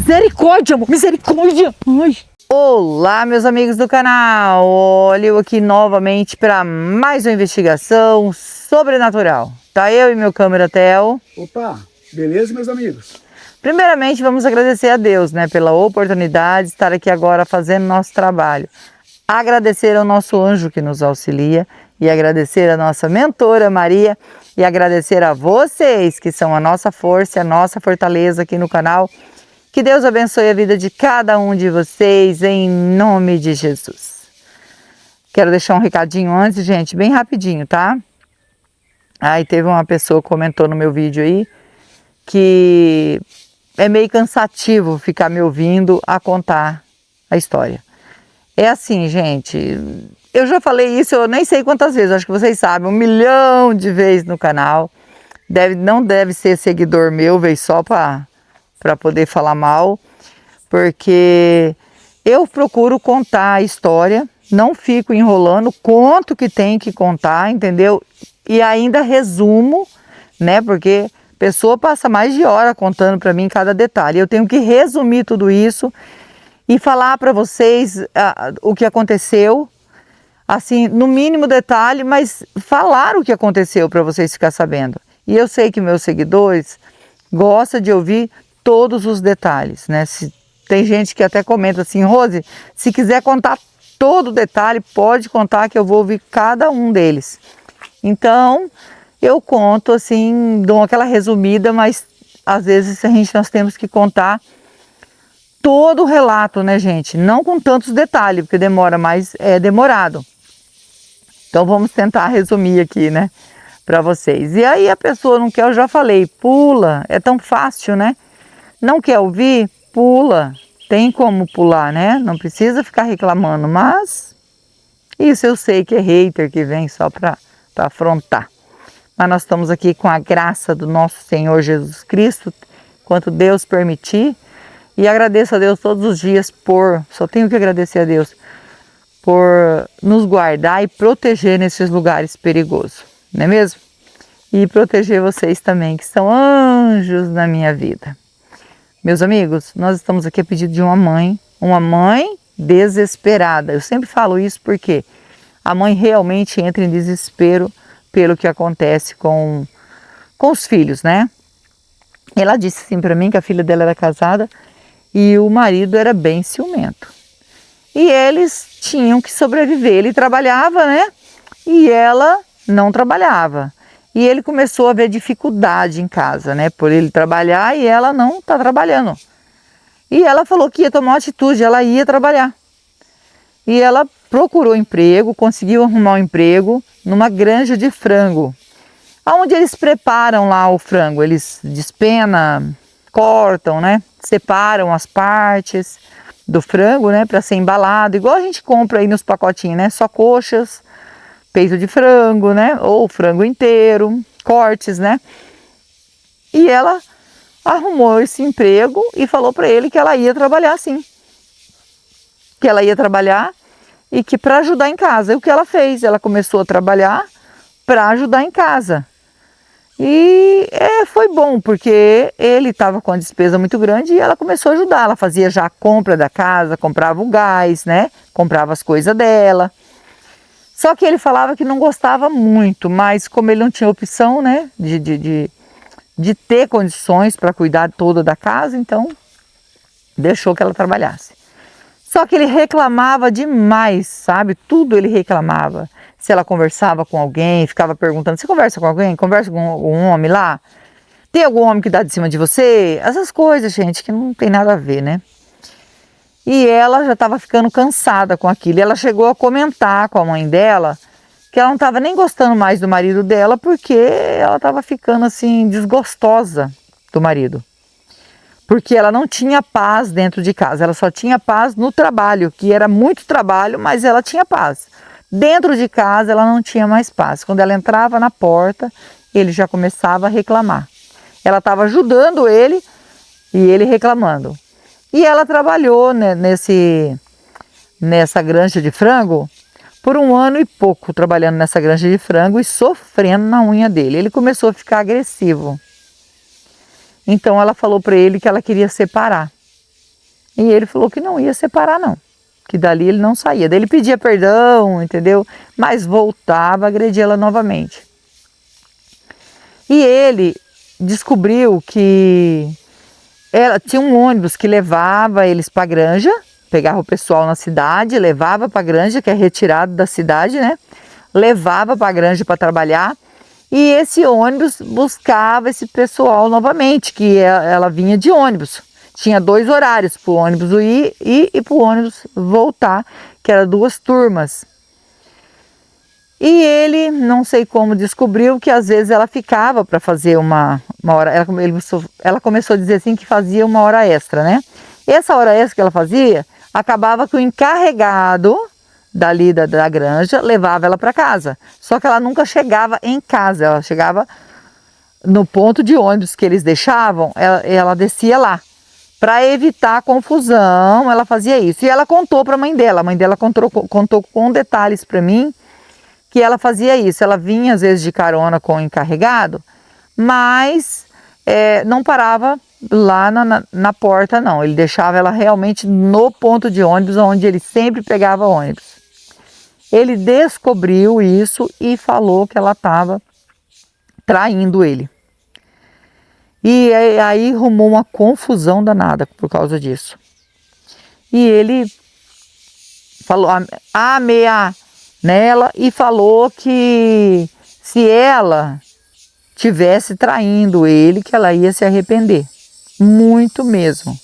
Misericórdia, amor, misericórdia. Ai. Olá, meus amigos do canal. Olha eu aqui novamente para mais uma investigação sobrenatural. Tá eu e meu câmera Theo. Opa, beleza, meus amigos? Primeiramente, vamos agradecer a Deus, né, pela oportunidade de estar aqui agora fazendo nosso trabalho. Agradecer ao nosso anjo que nos auxilia e agradecer a nossa mentora Maria e agradecer a vocês que são a nossa força, a nossa fortaleza aqui no canal. Que Deus abençoe a vida de cada um de vocês em nome de Jesus. Quero deixar um recadinho antes, gente, bem rapidinho, tá? Aí teve uma pessoa que comentou no meu vídeo aí que é meio cansativo ficar me ouvindo a contar a história. É assim, gente, eu já falei isso, eu nem sei quantas vezes, acho que vocês sabem, 1 milhão de vezes no canal. Não deve ser seguidor meu, veio só para poder falar mal, porque eu procuro contar a história, não fico enrolando, conto o que tem que contar, entendeu? E ainda resumo, né, porque a pessoa passa mais de hora contando para mim cada detalhe. Eu tenho que resumir tudo isso e falar para vocês o que aconteceu, assim, no mínimo detalhe, mas falar o que aconteceu para vocês ficarem sabendo. E eu sei que meus seguidores gostam de ouvir todos os detalhes, né? Tem gente que até comenta assim, Rose, se quiser contar todo o detalhe, pode contar que eu vou ouvir cada um deles. Então, eu conto assim, dou aquela resumida, mas às vezes nós temos que contar todo o relato, né, gente? Não com tantos detalhes, porque demora, mas é demorado. Então vamos tentar resumir aqui, né, para vocês. E aí a pessoa não quer, eu já falei, pula, é tão fácil, né? Não quer ouvir? Pula. Tem como pular, né? Não precisa ficar reclamando, mas isso eu sei que é hater que vem só para afrontar. Mas nós estamos aqui com a graça do nosso Senhor Jesus Cristo, quanto Deus permitir. E agradeço a Deus todos os dias só tenho que agradecer a Deus, por nos guardar e proteger nesses lugares perigosos, não é mesmo? E proteger vocês também, que são anjos na minha vida. Meus amigos, nós estamos aqui a pedido de uma mãe desesperada. Eu sempre falo isso porque a mãe realmente entra em desespero pelo que acontece com os filhos, né? Ela disse assim para mim que a filha dela era casada e o marido era bem ciumento. E eles tinham que sobreviver. Ele trabalhava, né? E ela não trabalhava. E ele começou a ver dificuldade em casa, né? Por ele trabalhar e ela não tá trabalhando. E ela falou que ia tomar uma atitude, ela ia trabalhar. E ela procurou emprego, conseguiu arrumar um emprego numa granja de frango. Onde eles preparam lá o frango, eles despenam, cortam, né? Separam as partes do frango, né? Para ser embalado, igual a gente compra aí nos pacotinhos, né? Só coxas, peito de frango, né? Ou frango inteiro, cortes, né? E ela arrumou esse emprego e falou para ele que ela ia trabalhar sim. Que ela ia trabalhar e que para ajudar em casa. E o que ela fez? Ela começou a trabalhar para ajudar em casa. E foi bom, porque ele estava com a despesa muito grande e ela começou a ajudar. Ela fazia já a compra da casa, comprava o gás, né? Comprava as coisas dela. Só que ele falava que não gostava muito, mas como ele não tinha opção, né, de ter condições para cuidar toda da casa, então deixou que ela trabalhasse. Só que ele reclamava demais, sabe? Tudo ele reclamava. Se ela conversava com alguém, ficava perguntando, você conversa com alguém? Conversa com um homem lá? Tem algum homem que dá de cima de você? Essas coisas, gente, que não tem nada a ver, né? E ela já estava ficando cansada com aquilo. E ela chegou a comentar com a mãe dela que ela não estava nem gostando mais do marido dela porque ela estava ficando assim desgostosa do marido. Porque ela não tinha paz dentro de casa, ela só tinha paz no trabalho, que era muito trabalho, mas ela tinha paz. Dentro de casa ela não tinha mais paz. Quando ela entrava na porta, ele já começava a reclamar. Ela estava ajudando ele e ele reclamando. E ela trabalhou, né, nessa granja de frango por 1 ano e pouco, trabalhando nessa granja de frango e sofrendo na unha dele. Ele começou a ficar agressivo. Então ela falou para ele que ela queria separar. E ele falou que não ia separar não, que dali ele não saía. Daí ele pedia perdão, entendeu? Mas voltava a agredir ela novamente. E ele descobriu que ela tinha um ônibus que levava eles para a granja, pegava o pessoal na cidade, levava para a granja, que é retirado da cidade, né? Levava para a granja para trabalhar. E esse ônibus buscava esse pessoal novamente, que ela vinha de ônibus. Tinha 2 horários para o ônibus ir e para o ônibus voltar, que eram 2 turmas. E ele, não sei como, descobriu que às vezes ela ficava para fazer uma hora. Ela começou a dizer assim que fazia uma hora extra, né? Essa hora extra que ela fazia, acabava que o encarregado dali da granja levava ela para casa. Só que ela nunca chegava em casa, ela chegava no ponto de ônibus que eles deixavam, ela descia lá. Para evitar confusão, ela fazia isso. E ela contou para a mãe dela contou com detalhes para mim que ela fazia isso. Ela vinha às vezes de carona com o encarregado, mas não parava lá na porta não. Ele deixava ela realmente no ponto de ônibus, onde ele sempre pegava ônibus. Ele descobriu isso e falou que ela estava traindo ele. E aí rumou uma confusão danada por causa disso. E ele falou, ameaçou nela e falou que se ela tivesse traindo ele, que ela ia se arrepender. Muito mesmo.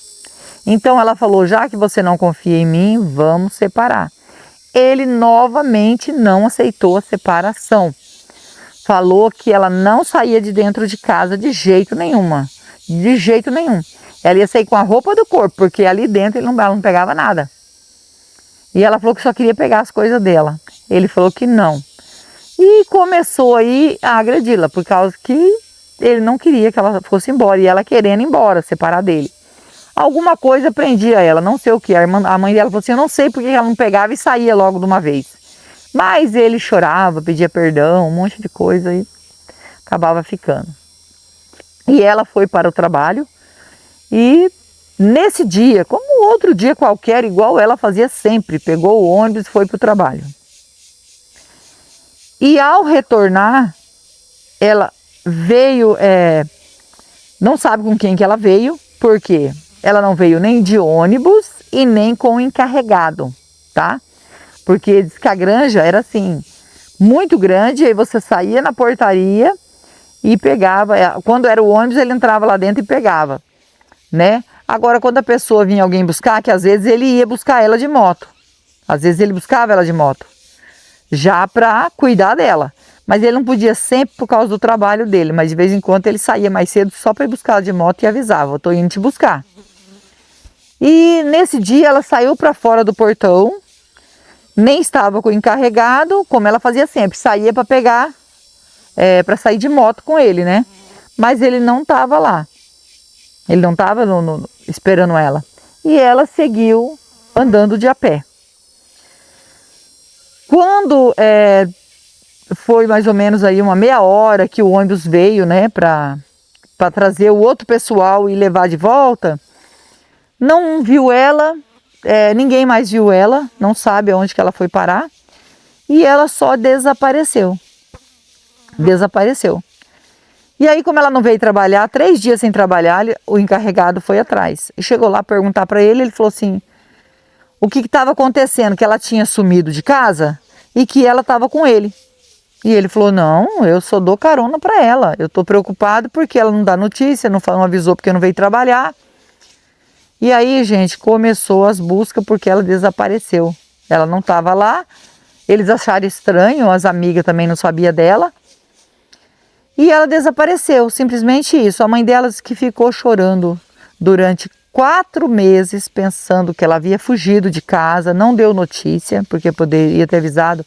Então ela falou, já que você não confia em mim, vamos separar. Ele novamente não aceitou a separação. Falou que ela não saía de dentro de casa de jeito nenhum. De jeito nenhum. Ela ia sair com a roupa do corpo, porque ali dentro ela não pegava nada. E ela falou que só queria pegar as coisas dela. Ele falou que não. E começou aí a agredi-la, por causa que ele não queria que ela fosse embora. E ela querendo ir embora, separar dele. Alguma coisa prendia ela, não sei o que. A mãe dela falou assim, eu não sei porque ela não pegava e saía logo de uma vez. Mas ele chorava, pedia perdão, um monte de coisa e acabava ficando. E ela foi para o trabalho e nesse dia, como outro dia qualquer, igual ela fazia sempre, pegou o ônibus e foi para o trabalho. E ao retornar, ela veio, não sabe com quem que ela veio, porque ela não veio nem de ônibus e nem com o encarregado, tá? Porque diz que a granja era assim, muito grande, aí você saía na portaria e pegava, quando era o ônibus ele entrava lá dentro e pegava, né? Agora quando a pessoa vinha alguém buscar, que às vezes ele ia buscar ela de moto, às vezes ele buscava ela de moto, já para cuidar dela, mas ele não podia sempre por causa do trabalho dele, mas de vez em quando ele saía mais cedo só para ir buscar ela de moto e avisava, eu tô indo te buscar. E nesse dia ela saiu para fora do portão, nem estava com o encarregado, como ela fazia sempre, saía para pegar, para sair de moto com ele, né? Mas ele não estava lá, ele não estava esperando ela. E ela seguiu andando de a pé. Quando foi mais ou menos aí uma meia hora que o ônibus veio, né, para trazer o outro pessoal e levar de volta, não viu ela. Ninguém mais viu ela, não sabe aonde que ela foi parar, e ela só desapareceu. Desapareceu. E aí, como ela não veio trabalhar, 3 dias sem trabalhar, o encarregado foi atrás. E chegou lá perguntar para ele, ele falou assim, o que estava acontecendo, que ela tinha sumido de casa e que ela estava com ele. E ele falou, não, eu só dou carona para ela, eu estou preocupado porque ela não dá notícia, não avisou porque não veio trabalhar. E aí, gente, começou as buscas porque ela desapareceu. Ela não estava lá, eles acharam estranho, as amigas também não sabiam dela. E ela desapareceu, simplesmente isso. A mãe dela disse que ficou chorando durante 4 meses, pensando que ela havia fugido de casa, não deu notícia, porque poderia ter avisado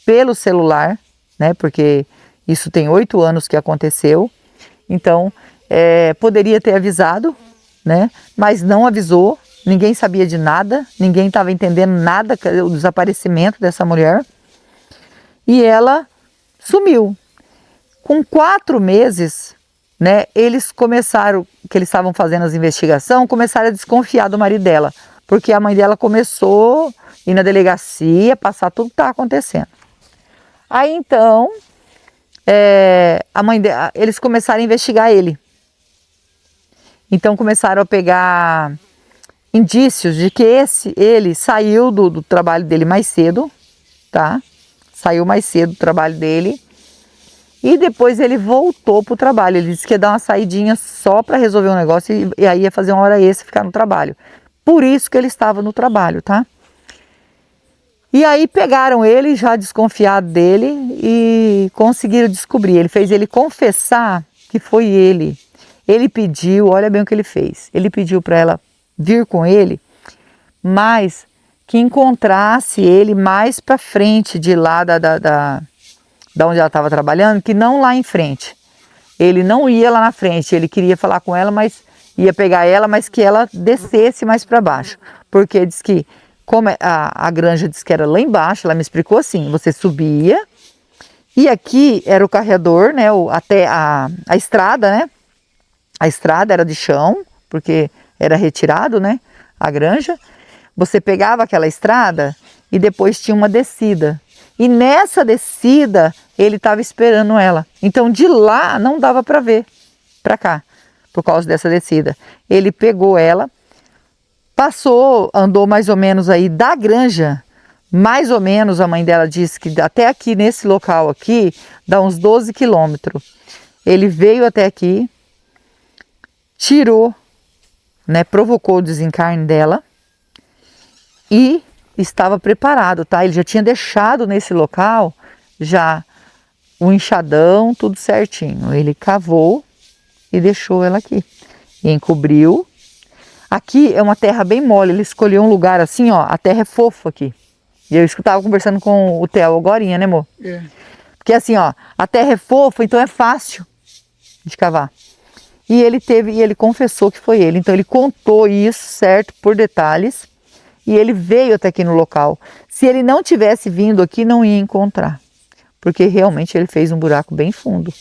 pelo celular, né? Porque isso tem 8 anos que aconteceu. Então, poderia ter avisado, né? Mas não avisou, ninguém sabia de nada, ninguém estava entendendo nada do desaparecimento dessa mulher. E ela sumiu. Com 4 meses, né, eles começaram, que eles estavam fazendo as investigações, começaram a desconfiar do marido dela, porque a mãe dela começou a ir na delegacia, passar tudo que estava acontecendo. Aí então, eles começaram a investigar ele. Então começaram a pegar indícios de que ele saiu do trabalho dele mais cedo, tá? Saiu mais cedo do trabalho dele. E depois ele voltou para o trabalho. Ele disse que ia dar uma saidinha só para resolver um negócio e aí ia fazer uma hora extra e ficar no trabalho. Por isso que ele estava no trabalho, tá? E aí pegaram ele, já desconfiado dele, e conseguiram descobrir. Ele fez ele confessar que foi ele. Ele pediu, olha bem o que ele fez. Ele pediu para ela vir com ele, mas que encontrasse ele mais para frente de lá da onde ela estava trabalhando, que não lá em frente. Ele não ia lá na frente, ele queria falar com ela, mas ia pegar ela, mas que ela descesse mais para baixo. Porque diz que, como a granja disse que era lá embaixo, ela me explicou assim, você subia, e aqui era o carreador, né, até a estrada, né? A estrada era de chão, porque era retirado, né, a granja. Você pegava aquela estrada e depois tinha uma descida. E nessa descida, ele estava esperando ela. Então, de lá, não dava para ver para cá, por causa dessa descida. Ele pegou ela, passou, andou mais ou menos aí da granja, mais ou menos, a mãe dela disse que até aqui, nesse local aqui, dá uns 12 quilômetros. Ele veio até aqui, tirou, né, provocou o desencarne dela e estava preparado, tá? Ele já tinha deixado nesse local já o enxadão, tudo certinho. Ele cavou e deixou ela aqui. E encobriu. Aqui é uma terra bem mole, ele escolheu um lugar assim, ó, a terra é fofa aqui. E eu estava conversando com o Theo agorinha, né, amor? É. Porque assim, ó, a terra é fofa, então é fácil de cavar. E ele confessou que foi ele. Então ele contou isso, certo, por detalhes. E ele veio até aqui no local. Se ele não tivesse vindo aqui, não ia encontrar. Porque realmente ele fez um buraco bem fundo.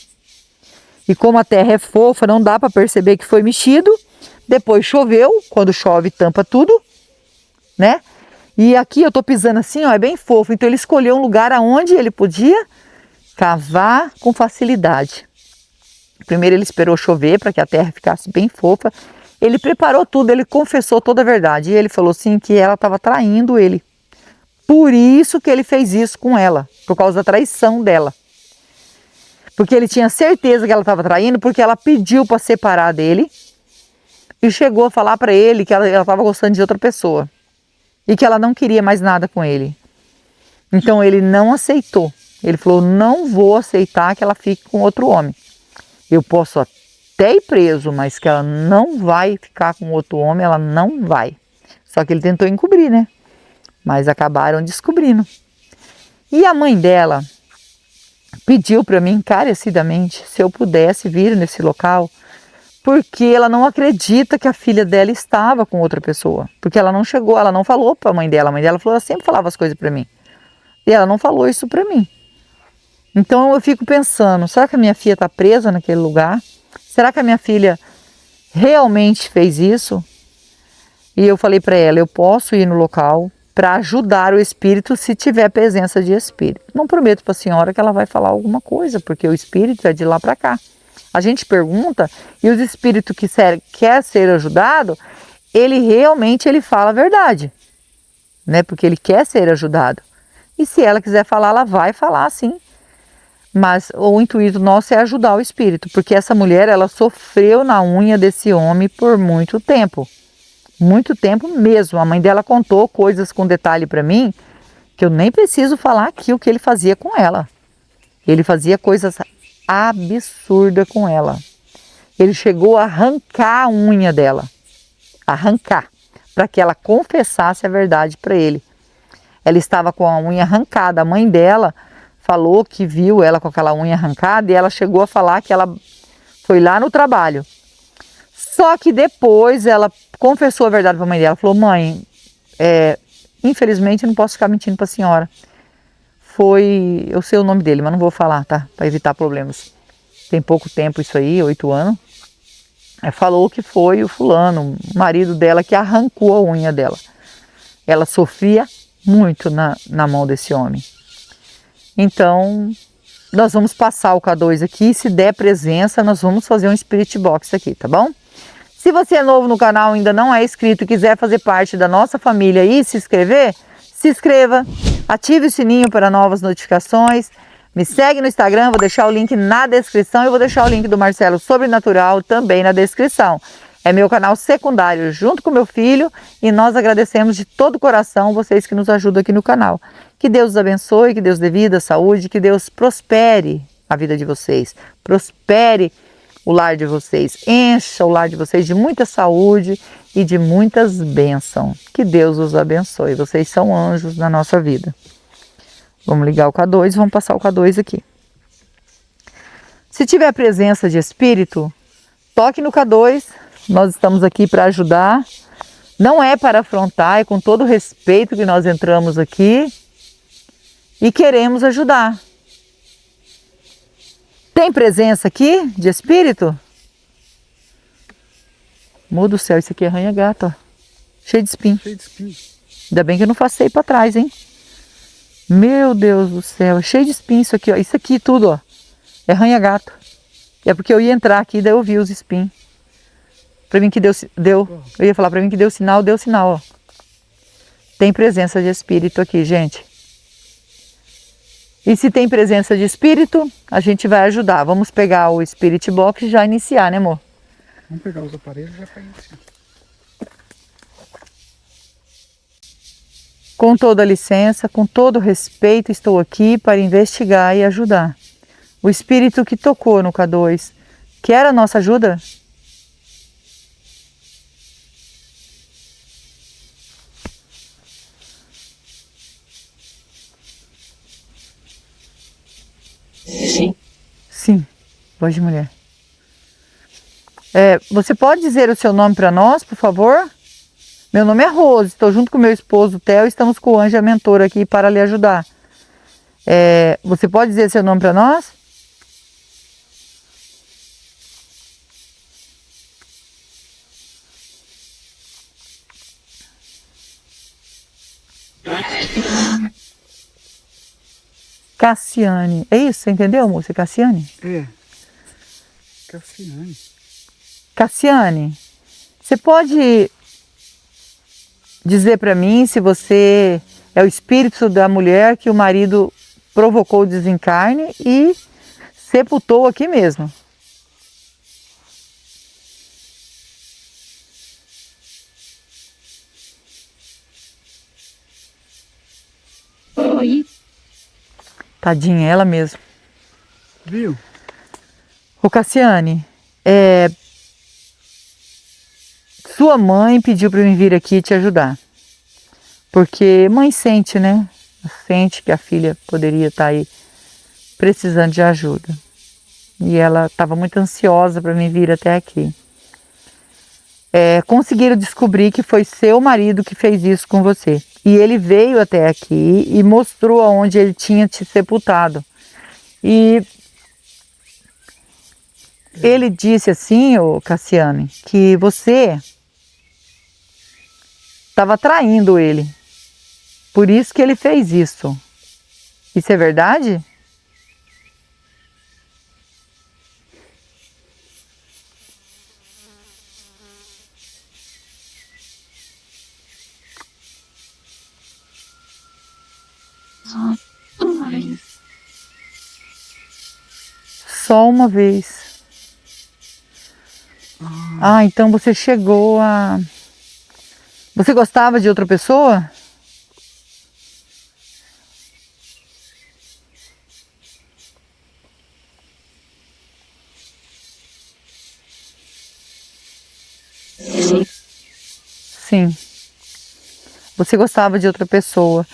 E como a terra é fofa, não dá para perceber que foi mexido. Depois choveu, quando chove tampa tudo, né? E aqui eu tô pisando assim, ó, é bem fofo. Então ele escolheu um lugar aonde ele podia cavar com facilidade. Primeiro ele esperou chover para que a terra ficasse bem fofa. Ele preparou tudo, ele confessou toda a verdade. E ele falou assim que ela estava traindo ele. Por isso que ele fez isso com ela, por causa da traição dela. Porque ele tinha certeza que ela estava traindo, porque ela pediu para separar dele e chegou a falar para ele que ela estava gostando de outra pessoa e que ela não queria mais nada com ele. Então ele não aceitou. Ele falou, não vou aceitar que ela fique com outro homem. Eu posso até ir preso, mas que ela não vai ficar com outro homem, ela não vai. Só que ele tentou encobrir, né? Mas acabaram descobrindo. E a mãe dela pediu para mim encarecidamente se eu pudesse vir nesse local, porque ela não acredita que a filha dela estava com outra pessoa. Porque ela não chegou, ela não falou para a mãe dela falou, ela sempre falava as coisas para mim. E ela não falou isso para mim. Então eu fico pensando, será que a minha filha está presa naquele lugar? Será que a minha filha realmente fez isso? E eu falei para ela, eu posso ir no local para ajudar o espírito se tiver presença de espírito. Não prometo para a senhora que ela vai falar alguma coisa, porque o espírito é de lá para cá. A gente pergunta e o espírito que quer ser ajudado, ele realmente fala a verdade, né? Porque ele quer ser ajudado. E se ela quiser falar, ela vai falar sim. Mas o intuito nosso é ajudar o espírito, porque essa mulher, ela sofreu na unha desse homem por muito tempo mesmo. A mãe dela contou coisas com detalhe para mim, que eu nem preciso falar aqui o que ele fazia com ela. Ele fazia coisas absurdas com ela. Ele chegou a arrancar a unha dela, arrancar, para que ela confessasse a verdade para ele. Ela estava com a unha arrancada, a mãe dela falou que viu ela com aquela unha arrancada e ela chegou a falar que ela foi lá no trabalho. Só que depois ela confessou a verdade para a mãe dela. Falou, mãe, infelizmente eu não posso ficar mentindo para a senhora. Eu sei o nome dele, mas não vou falar, tá? Para evitar problemas. tem pouco tempo isso aí, 8 anos, falou que foi o fulano, o marido dela, que arrancou a unha dela. Ela sofria muito na mão desse homem. Então, nós vamos passar o K2 aqui, se der presença, nós vamos fazer um Spirit Box aqui, tá bom? Se você é novo no canal, ainda não é inscrito e quiser fazer parte da nossa família e se inscrever, se inscreva, ative o sininho para novas notificações, me segue no Instagram, vou deixar o link na descrição e vou deixar o link do Marcelo Sobrenatural também na descrição. É meu canal secundário junto com meu filho e nós agradecemos de todo o coração vocês que nos ajudam aqui no canal. Que Deus os abençoe, que Deus dê vida, saúde, que Deus prospere a vida de vocês, prospere o lar de vocês, encha o lar de vocês de muita saúde e de muitas bênçãos. Que Deus os abençoe. Vocês são anjos na nossa vida. Vamos ligar o K2, vamos passar o K2 aqui. Se tiver presença de espírito, toque no K2. Nós estamos aqui para ajudar. Não é para afrontar, é com todo o respeito que nós entramos aqui e queremos ajudar. Tem presença aqui de espírito? Muda o céu, isso aqui é arranha-gato, ó. Cheio de espinho. Cheio de espinho. Ainda bem que eu não passei para trás, hein? Meu Deus do céu, é cheio de espinho isso aqui, ó. Isso aqui tudo, ó. É arranha-gato. É porque eu ia entrar aqui, daí eu vi os espinhos. Para mim que deu. Eu ia falar para mim que deu sinal, ó. Tem presença de espírito aqui, gente. E se tem presença de espírito, a gente vai ajudar. Vamos pegar o Spirit Box e já iniciar, né, amor? Vamos pegar os aparelhos já para iniciar. Com toda a licença, com todo o respeito, estou aqui para investigar e ajudar. O espírito que tocou no K2, quer a nossa ajuda? Sim, voz de mulher. Você pode dizer o seu nome para nós, por favor? Meu nome é Rose, estou junto com meu esposo Theo e estamos com o anjo mentor aqui para lhe ajudar. Você pode dizer seu nome para nós? Cassiane. É isso? Você entendeu, moça? Cassiane? É. Cassiane. Cassiane, você pode dizer para mim se você é o espírito da mulher que o marido provocou o desencarne e sepultou aqui mesmo? Oi. Tadinha, ela mesmo. Viu? Ô Cassiane, sua mãe pediu para eu vir aqui te ajudar. Porque mãe sente, né? Sente que a filha poderia estar aí precisando de ajuda. E ela estava muito ansiosa para me vir até aqui. Conseguiram descobrir que foi seu marido que fez isso com você. E ele veio até aqui e mostrou aonde ele tinha te sepultado. E ele disse assim, ô Cassiane, que você estava traindo ele. Por isso que ele fez isso. Isso é verdade? Só uma vez. Ah, então você chegou a... Você gostava de outra pessoa? Sim. Você gostava de outra pessoa.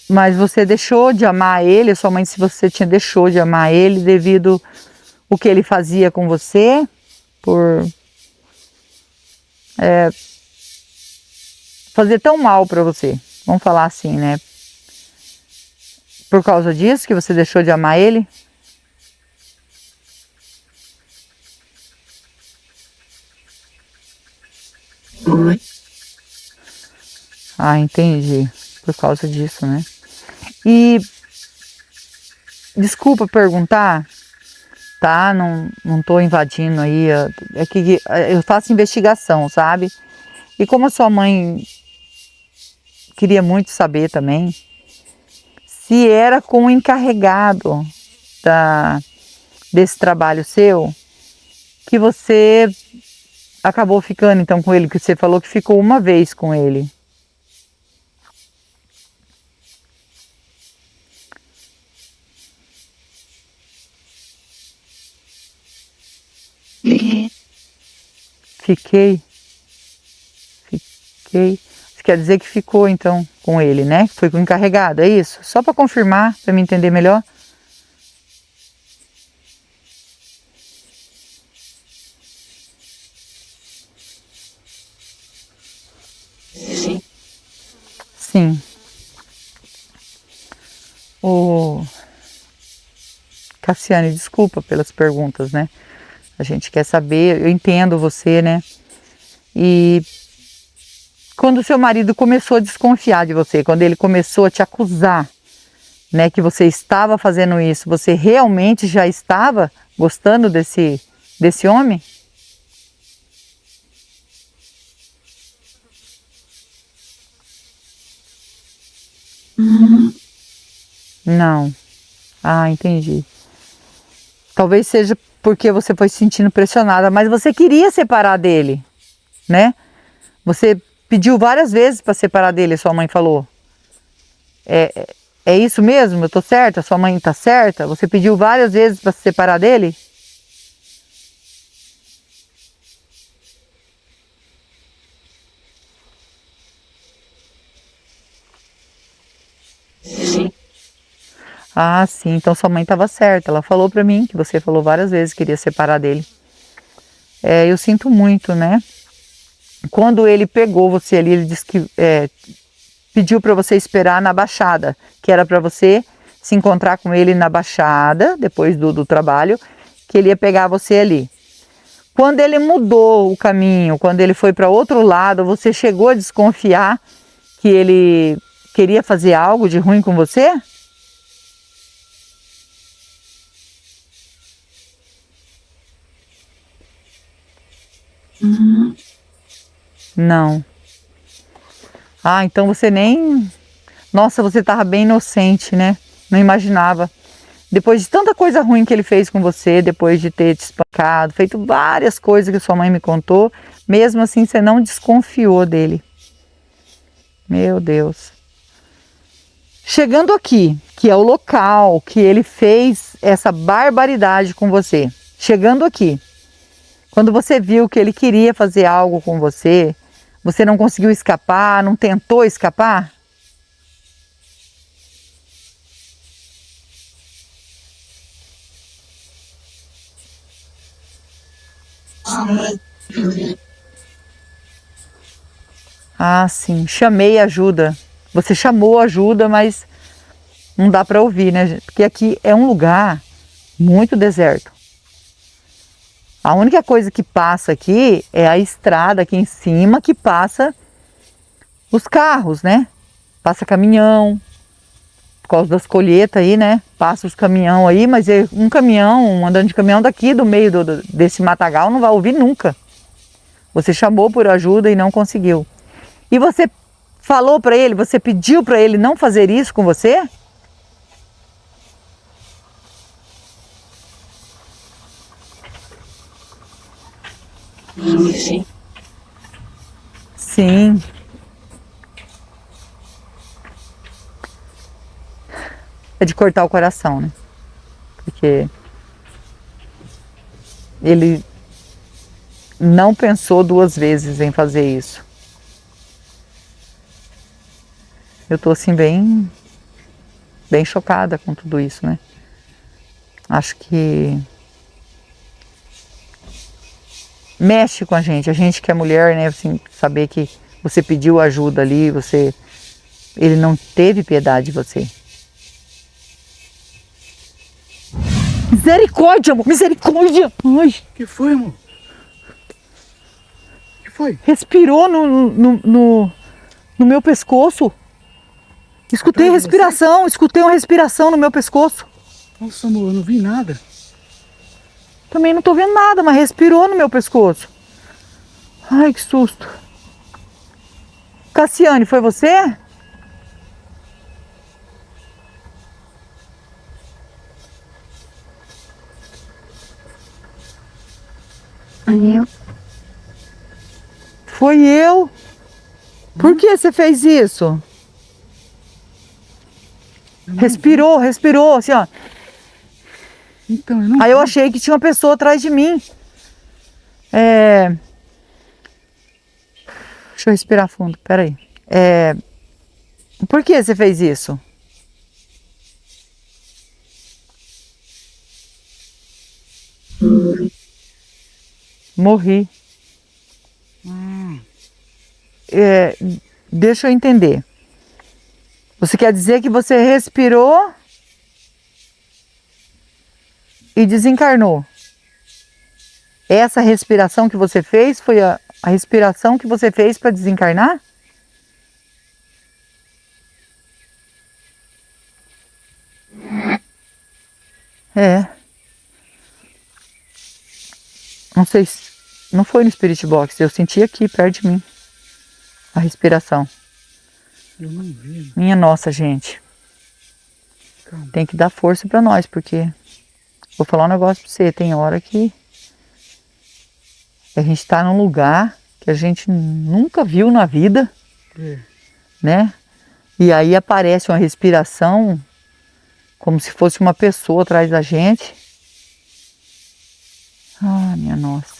Mas você deixou de amar ele, sua mãe, se você deixou de amar ele devido o que ele fazia com você, por fazer tão mal para você, vamos falar assim, né? Por causa disso que você deixou de amar ele? Ah, entendi. Por causa disso, né? E desculpa perguntar, tá? Não tô invadindo aí. É que eu faço investigação, sabe? E como a sua mãe queria muito saber também se era com o encarregado desse trabalho seu que você acabou ficando então com ele, que você falou que ficou uma vez com ele. Fiquei. Isso quer dizer que ficou então com ele, né? Foi com o encarregado, é isso? Só para confirmar, para me entender melhor. Sim. Ô, Cassiane, desculpa pelas perguntas, né? A gente quer saber, eu entendo você, né? E quando o seu marido começou a desconfiar de você, quando ele começou a te acusar, né, que você estava fazendo isso, você realmente já estava gostando desse homem? Não. Ah, entendi. Talvez seja porque você foi se sentindo pressionada, mas você queria separar dele, né? Você pediu várias vezes para separar dele, sua mãe falou. É isso mesmo? Eu tô certa? Sua mãe tá certa? Você pediu várias vezes para se separar dele? Ah, sim. Então sua mãe estava certa. Ela falou para mim que você falou várias vezes que queria separar dele. Eu sinto muito, né? Quando ele pegou você ali, ele disse que pediu para você esperar na Baixada, que era para você se encontrar com ele na Baixada, depois do trabalho, que ele ia pegar você ali. Quando ele mudou o caminho, quando ele foi para outro lado, você chegou a desconfiar que ele queria fazer algo de ruim com você? Não. Ah, então você nem... Nossa, você estava bem inocente, né? Não imaginava. Depois de tanta coisa ruim que ele fez com você, depois de ter te espancado, feito várias coisas que sua mãe me contou, mesmo assim você não desconfiou dele. Meu Deus. Chegando aqui, que é o local que ele fez essa barbaridade com você. Chegando aqui, quando você viu que ele queria fazer algo com você, você não conseguiu escapar, não tentou escapar? Ah, sim, chamei ajuda. Você chamou ajuda, mas não dá para ouvir, né? Porque aqui é um lugar muito deserto. A única coisa que passa aqui é a estrada aqui em cima que passa os carros, né? Passa caminhão, por causa das colheitas aí, né? Passa os caminhão aí, mas um caminhão, andando de caminhão daqui do meio desse matagal não vai ouvir nunca. Você chamou por ajuda e não conseguiu. E você falou para ele, você pediu para ele não fazer isso com você? Sim. É de cortar o coração, né? Porque ele não pensou duas vezes em fazer isso. Eu tô assim bem chocada com tudo isso, né? Acho que mexe com a gente que é mulher, né? Assim, saber que você pediu ajuda ali, ele não teve piedade de você. Misericórdia, amor, misericórdia! Ai. Que foi, amor? foi? Respirou no meu pescoço. Escutei Atrás de respiração, escutei uma respiração no meu pescoço. Nossa, amor, eu não vi nada. Também não tô vendo nada, mas respirou no meu pescoço. Ai, que susto. Cassiane, foi você? Eu. Foi eu. Por que você fez isso? Respirou, respirou, assim, ó. Então, eu não Aí eu vi. achei que tinha uma pessoa atrás de mim. Deixa eu respirar fundo, peraí. Por que você fez isso? Morri. Deixa eu entender. Você quer dizer que você respirou e desencarnou? Essa respiração que você fez foi a respiração que você fez para desencarnar? Não sei se... Não foi no Spirit Box, eu senti aqui, perto de mim. A respiração. Eu não vi. Minha nossa, gente. Calma. Tem que dar força para nós, porque... Vou falar um negócio para você, tem hora que... A gente tá num lugar que a gente nunca viu na vida, né? E aí aparece uma respiração como se fosse uma pessoa atrás da gente. Ah, minha nossa.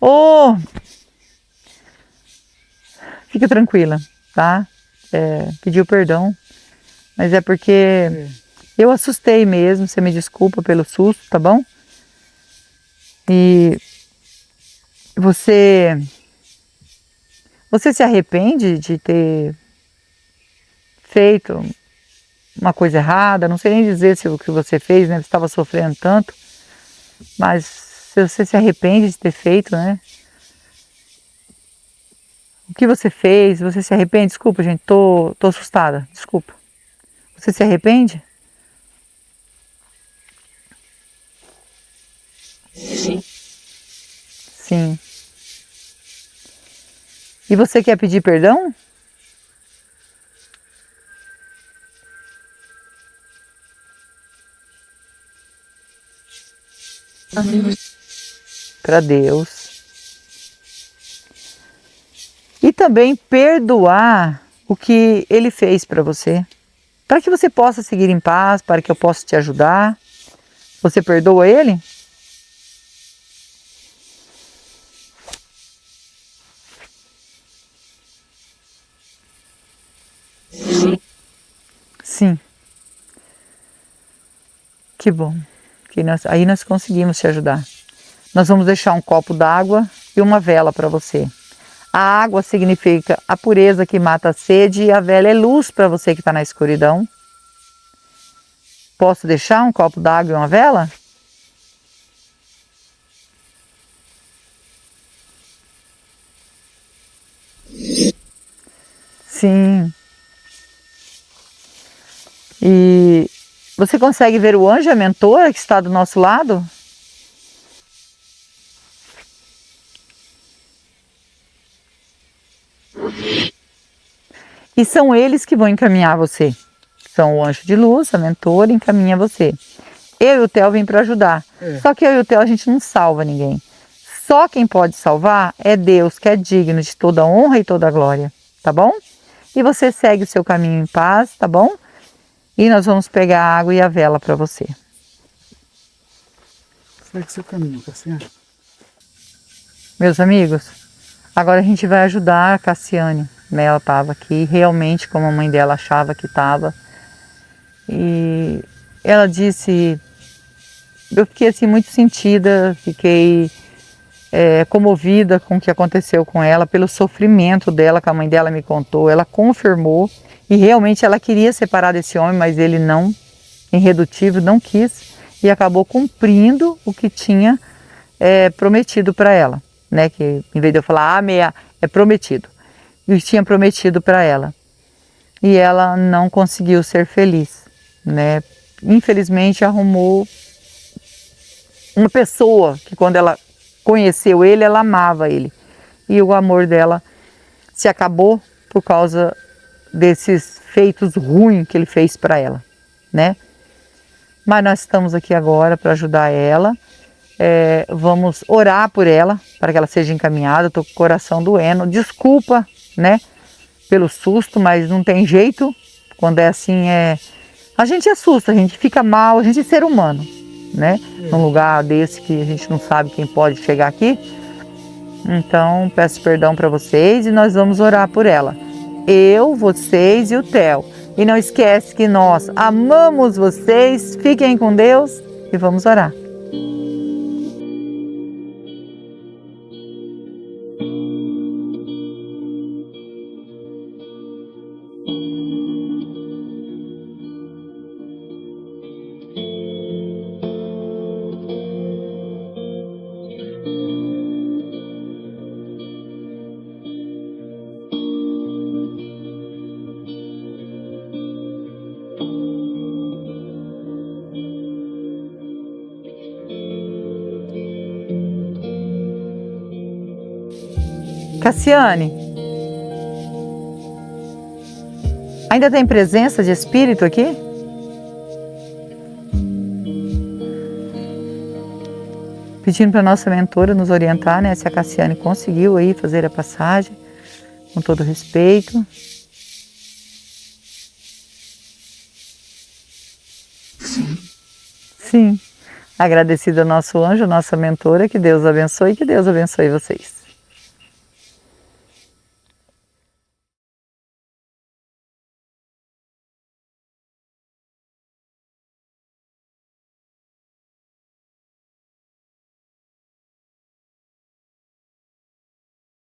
Oh, fica tranquila, tá? Pediu perdão, mas é porque eu assustei mesmo, você me desculpa pelo susto, tá bom? E você se arrepende de ter feito uma coisa errada? Não sei nem dizer se o que você fez, né? Você estava sofrendo tanto, mas se você se arrepende de ter feito, né? O que você fez? Você se arrepende? Desculpa, gente, tô assustada, desculpa. Você se arrepende? Sim. Sim. E você quer pedir perdão? Para Deus. E também perdoar o que ele fez para você. Para que você possa seguir em paz, para que eu possa te ajudar. Você perdoa ele? Sim. Que bom. Aí nós conseguimos te ajudar. Nós vamos deixar um copo d'água e uma vela para você. A água significa a pureza que mata a sede e a vela é luz para você que está na escuridão. Posso deixar um copo d'água e uma vela? Sim. E você consegue ver o anjo, a mentora que está do nosso lado? E são eles que vão encaminhar você. São o anjo de luz, a mentora, encaminha você. Eu e o Theo vim para ajudar. Só que eu e o Theo a gente não salva ninguém. Só quem pode salvar é Deus, que é digno de toda honra e toda glória. Tá bom? E você segue o seu caminho em paz, tá bom? E nós vamos pegar a água e a vela para você. Segue seu caminho, Cassiane. Meus amigos, agora a gente vai ajudar a Cassiane. Ela estava aqui, realmente como a mãe dela achava que estava. E ela disse, eu fiquei assim muito sentida, fiquei comovida com o que aconteceu com ela, pelo sofrimento dela, que a mãe dela me contou. Ela confirmou E realmente ela queria separar desse homem, mas ele não, irredutível, não quis e acabou cumprindo o que tinha prometido para ela, né? Que em vez de eu falar, meia, é prometido. E tinha prometido para ela. E ela não conseguiu ser feliz, né? Infelizmente arrumou uma pessoa que quando ela conheceu ele, ela amava ele. E o amor dela se acabou por causa desses feitos ruins que ele fez para ela, né? Mas nós estamos aqui agora para ajudar ela. Vamos orar por ela, para que ela seja encaminhada. Estou com o coração doendo. Desculpa, né? Pelo susto, mas não tem jeito. Quando é assim, a gente assusta, a gente fica mal, a gente é ser humano, né? Num lugar desse que a gente não sabe quem pode chegar aqui. Então, peço perdão para vocês e nós vamos orar por ela. Eu, vocês e o Theo. E não esquece que nós amamos vocês. Fiquem com Deus e vamos orar. Cassiane, ainda tem presença de espírito aqui? Pedindo para a nossa mentora nos orientar, né? Se a Cassiane conseguiu aí fazer a passagem, com todo respeito. Sim. Sim. Agradecida ao nosso anjo, nossa mentora, que Deus abençoe e que Deus abençoe vocês.